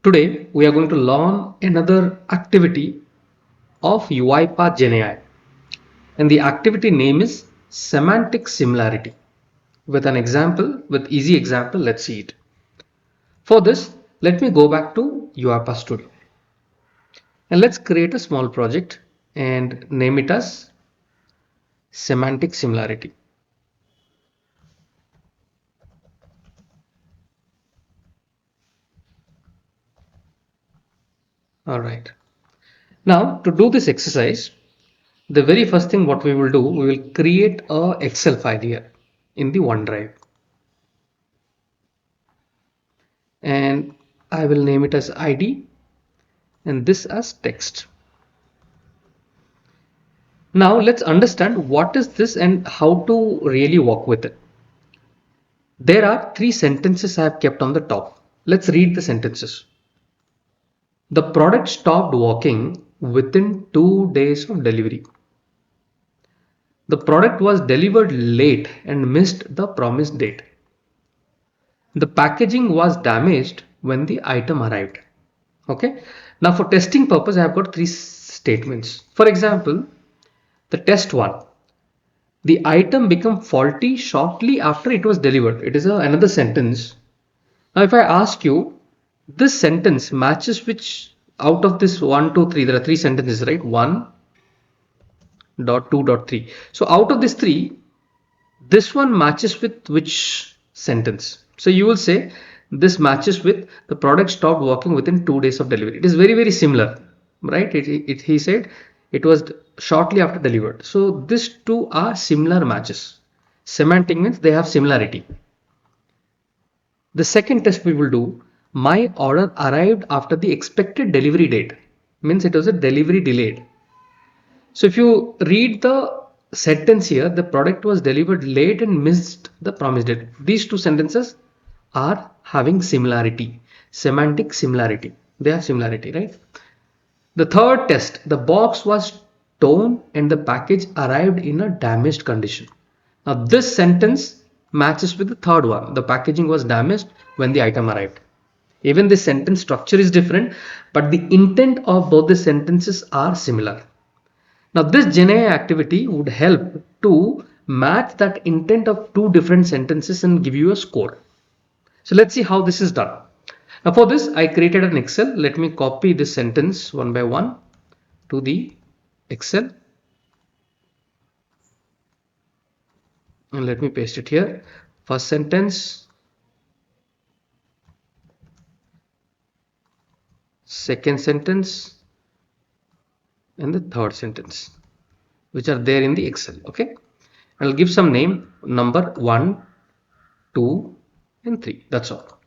Today, we are going to learn another activity of UiPath GenAI, and the activity name is Semantic Similarity. With an example, with easy example, let's see it. For this, let me go back to UiPath Studio and let's create a small project and name it as Semantic Similarity. All right. Now, to do this exercise, the very first thing what we will do, we will create a Excel file here in the OneDrive. And I will name it as ID and this as text. Now let's understand what is this and how to really work with it. There are three sentences I have kept on the top. Let's read the sentences. The product stopped working within 2 days of delivery. The product was delivered late and missed the promised date. The packaging was damaged when the item arrived. Okay. Now for testing purpose, I have got three statements. For example, the test one. The item became faulty shortly after it was delivered. It is another sentence. Now, if I ask you, this sentence matches which out of this 1, 2, 3, there are three sentences, right? 1, dot 2, dot 3. So out of this three, this one matches with which sentence? So you will say this matches with the product stopped working within 2 days of delivery. It is very, very similar, right? He said it was shortly after delivered. So these two are similar matches. Semantic means they have similarity. The second test we will do, my order arrived after the expected delivery date, means it was a delivery delayed. So if you read the sentence here, the product was delivered late and missed the promised date. These two sentences are having similarity, semantic similarity. They have similarity, right? The third test, the box was torn and the package arrived in a damaged condition. Now this sentence matches with the third one. The packaging was damaged when the item arrived. Even the sentence structure is different, but the intent of both the sentences are similar. Now this GenAI activity would help to match that intent of two different sentences and give you a score. So let's see how this is done. Now for this, I created an Excel. Let me copy this sentence one by one to the Excel. And let me paste it here. First sentence, second sentence, and the third sentence, which are there in the Excel. Okay. I'll give some name, number 1, 2, and 3. That's all.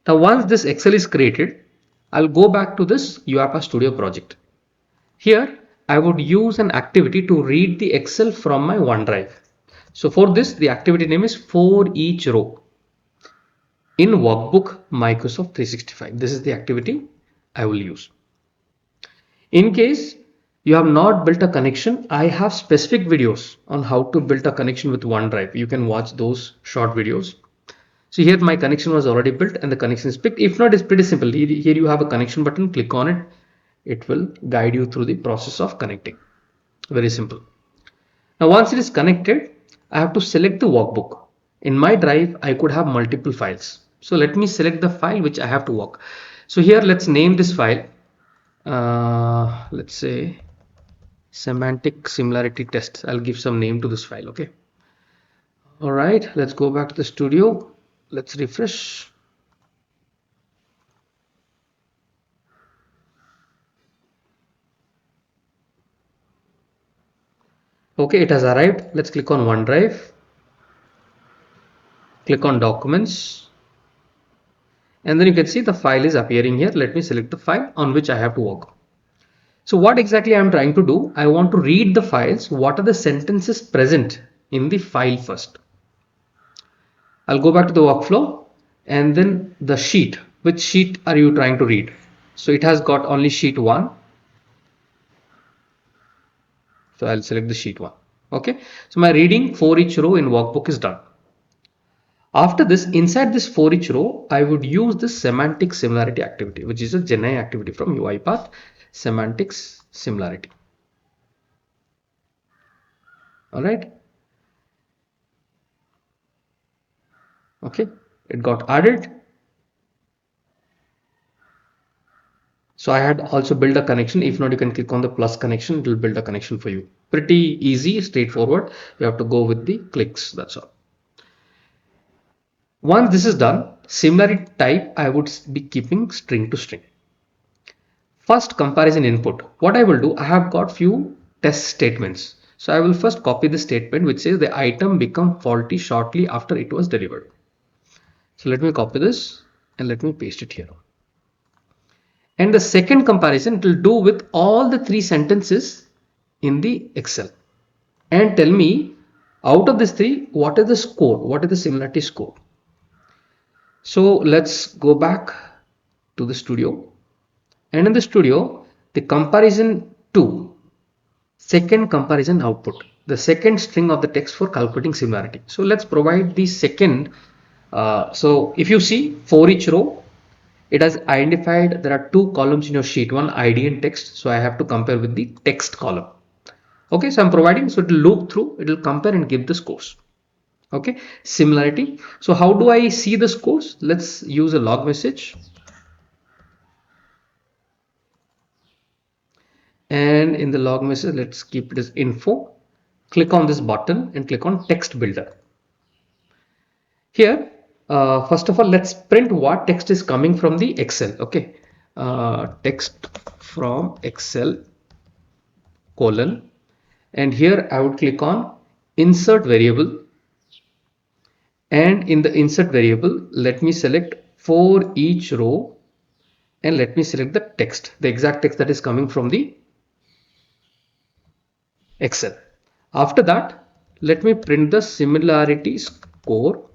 Now, once this Excel is created, I'll go back to this UiPath Studio project. Here, I would use an activity to read the Excel from my OneDrive. So for this, the activity name is for each row in Workbook Microsoft 365. This is the activity I will use. In case you have not built a connection, I have specific videos on how to build a connection with OneDrive. You can watch those short videos. So here my connection was already built and the connection is picked. If not, it's pretty simple. Here you have a connection button, click on it. It will guide you through the process of connecting. Very simple. Now once it is connected, I have to select the workbook. In my drive, I could have multiple files. So let me select the file which I have to work. So here let's name this file. Let's say semantic similarity test. I'll give some name to this file. Okay. All right, let's go back to the studio. Let's refresh. Okay, it has arrived. Let's click on OneDrive. Click on Documents. And then you can see the file is appearing here. Let me select the file on which I have to work. So what exactly I'm trying to do? I want to read the files. What are the sentences present in the file first? I'll go back to the workflow and then the sheet. Which sheet are you trying to read? So it has got only sheet 1. So I'll select the sheet 1. Okay. So my reading for each row in workbook is done. After this, inside this for each row, I would use this semantic similarity activity, which is a GenAI activity from UiPath Semantics Similarity. All right. Okay. It got added. So I had also built a connection. If not, you can click on the plus connection. It will build a connection for you. Pretty easy, straightforward. You have to go with the clicks. That's all. Once this is done, similarity type, I would be keeping string to string. First comparison input. What I will do, I have got few test statements. So I will first copy the statement which says the item become faulty shortly after it was delivered. So let me copy this and let me paste it here. And the second comparison it will do with all the three sentences in the Excel and tell me out of these three what is the score, what is the similarity score. So let's go back to the studio, and in the studio the comparison 2, second comparison output, the second string of the text for calculating similarity. So let's provide the second. So if you see for each row, it has identified there are two columns in your sheet, one ID and text. So I have to compare with the text column. Okay, so I'm providing, so it will loop through, it will compare and give the scores. Okay, similarity. So how do I see the scores? Let's use a log message. And in the log message, let's keep it as info. Click on this button and click on text builder. Here, first of all, let's print what text is coming from the Excel. Okay, text from Excel colon, and here I would click on insert variable, and in the insert variable, let me select for each row and let me select the text, the exact text that is coming from the Excel. After that, let me print the similarity score.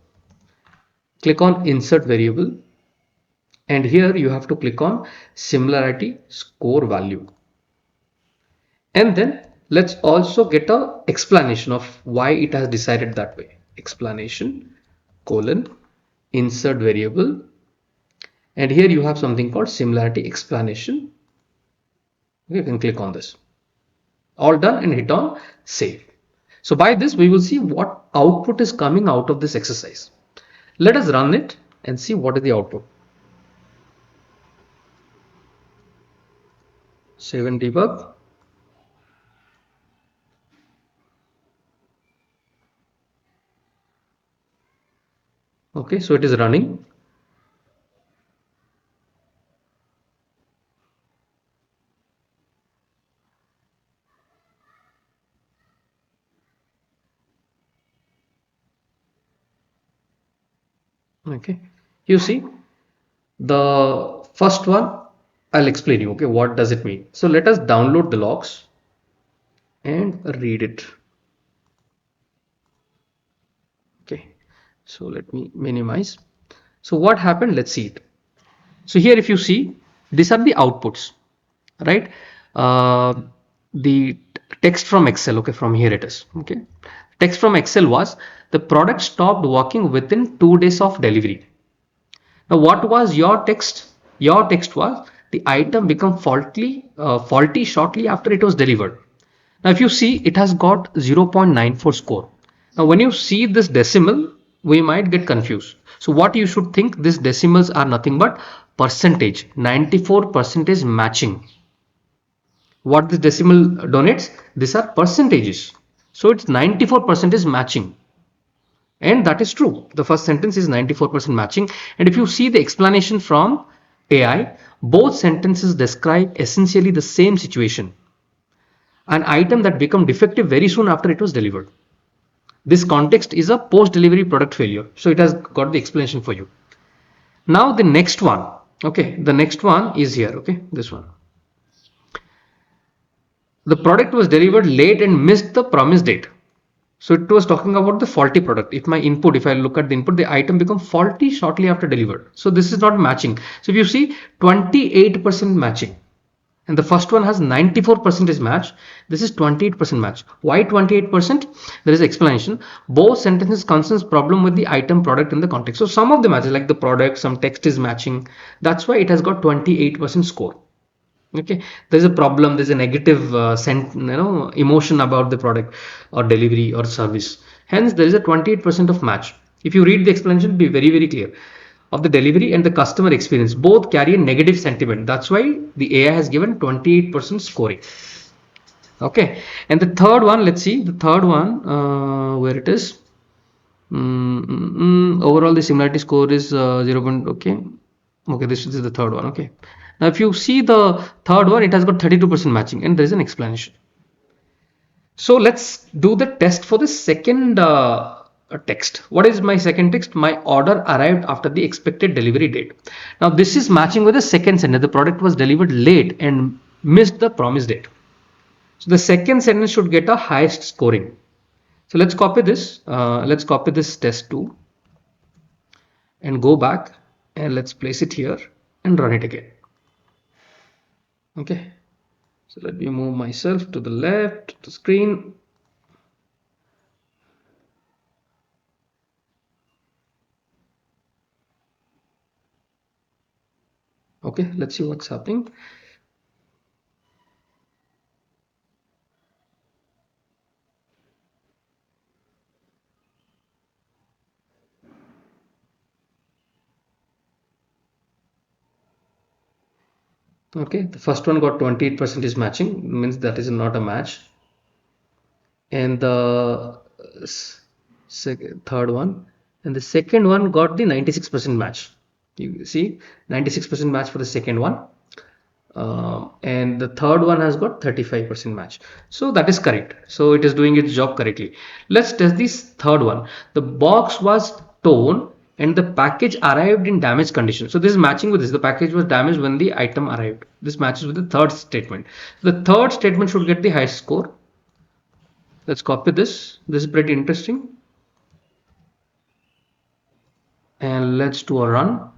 Click on insert variable, and here you have to click on similarity score value. And then let's also get a explanation of why it has decided that way. Explanation colon insert variable, and here you have something called similarity explanation. You can click on this. All done and hit on save. So by this we will see what output is coming out of this exercise. Let us run it and see what is the output. Save and debug. Okay, so it is running. Okay, you see the first one, I'll explain you. Okay, what does it mean? So let us download the logs and read it. Okay, so let me minimize. So what happened? Let's see it. So here if you see, these are the outputs, right? The text from Excel. Okay, from here it is. Okay, text from Excel was the product stopped working within 2 days of delivery. Now what was your text? Your text was the item become faulty shortly after it was delivered. Now if you see, it has got 0.94 score. Now when you see this decimal, we might get confused. So what you should think, these decimals are nothing but percentage, 94% matching. What this decimal donates, these are percentages. So it's 94% matching. And that is true. The first sentence is 94% matching. And if you see the explanation from AI, both sentences describe essentially the same situation. An item that became defective very soon after it was delivered. This context is a post-delivery product failure. So it has got the explanation for you. Now the next one. Okay, the next one is here. Okay, this one. The product was delivered late and missed the promised date. So it was talking about the faulty product. If my input, if I look at the input, the item become faulty shortly after delivered. So this is not matching. So if you see 28% matching. And the first one has 94% match. This is 28% match. Why 28%? There is explanation. Both sentences concerns problem with the item product in the context. So some of the matches like the product, some text is matching. That's why it has got 28% score. Okay, there's a problem, there's a negative emotion about the product or delivery or service, hence there is a 28% of match. If you read the explanation, be very very clear. Of the delivery and the customer experience both carry a negative sentiment, that's why the AI has given 28% scoring. Okay, and the third one, let's see the third one, where it is. Overall the similarity score is 0. Okay, okay, this is the third one. Okay, now if you see the third one, it has got 32% matching and there is an explanation. So let's do the test for the second text. What is my second text? My order arrived after the expected delivery date. Now this is matching with the second sentence. The product was delivered late and missed the promised date. So the second sentence should get a highest scoring. So let's copy this. Let's copy this test 2 and go back and let's place it here and run it again. Okay. So let me move myself to the left of the screen. Okay, let's see what's happening. Okay, the first one got 28% is matching, means that is not a match. And the third one and the second one got the 96% match. You see 96% match for the second one. And the third one has got 35% match. So that is correct. So it is doing its job correctly. Let's test this third one. The box was torn and the package arrived in damaged condition. So this is matching with this. The package was damaged when the item arrived. This matches with the third statement. The third statement should get the highest score. Let's copy this. This is pretty interesting. And let's do a run.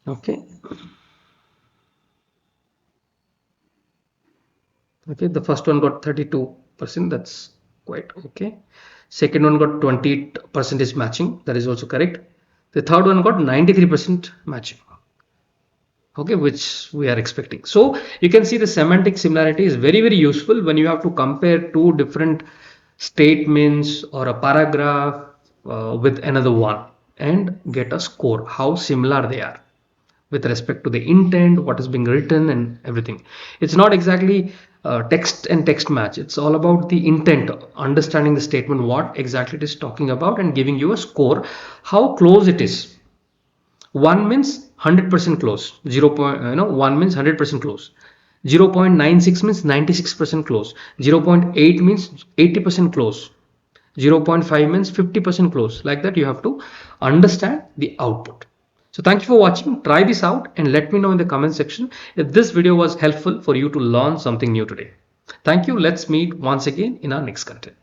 Okay. Okay, the first one got 32%. That's quite okay. Second one got 28% is matching. That is also correct. The third one got 93% matching. Okay, which we are expecting. So you can see the semantic similarity is very, very useful when you have to compare two different statements or a paragraph with another one and get a score, how similar they are with respect to the intent, what is being written and everything. It's not exactly text and text match. It's all about the intent, understanding the statement, what exactly it is talking about and giving you a score, how close it is. 1 means 100% close, 1 means 100% close, 0.96 means 96% close, 0.8 means 80% close, 0.5 means 50% close. Like that you have to understand the output. So thank you for watching. Try this out and let me know in the comment section if this video was helpful for you to learn something new today. Thank you. Let's meet once again in our next content.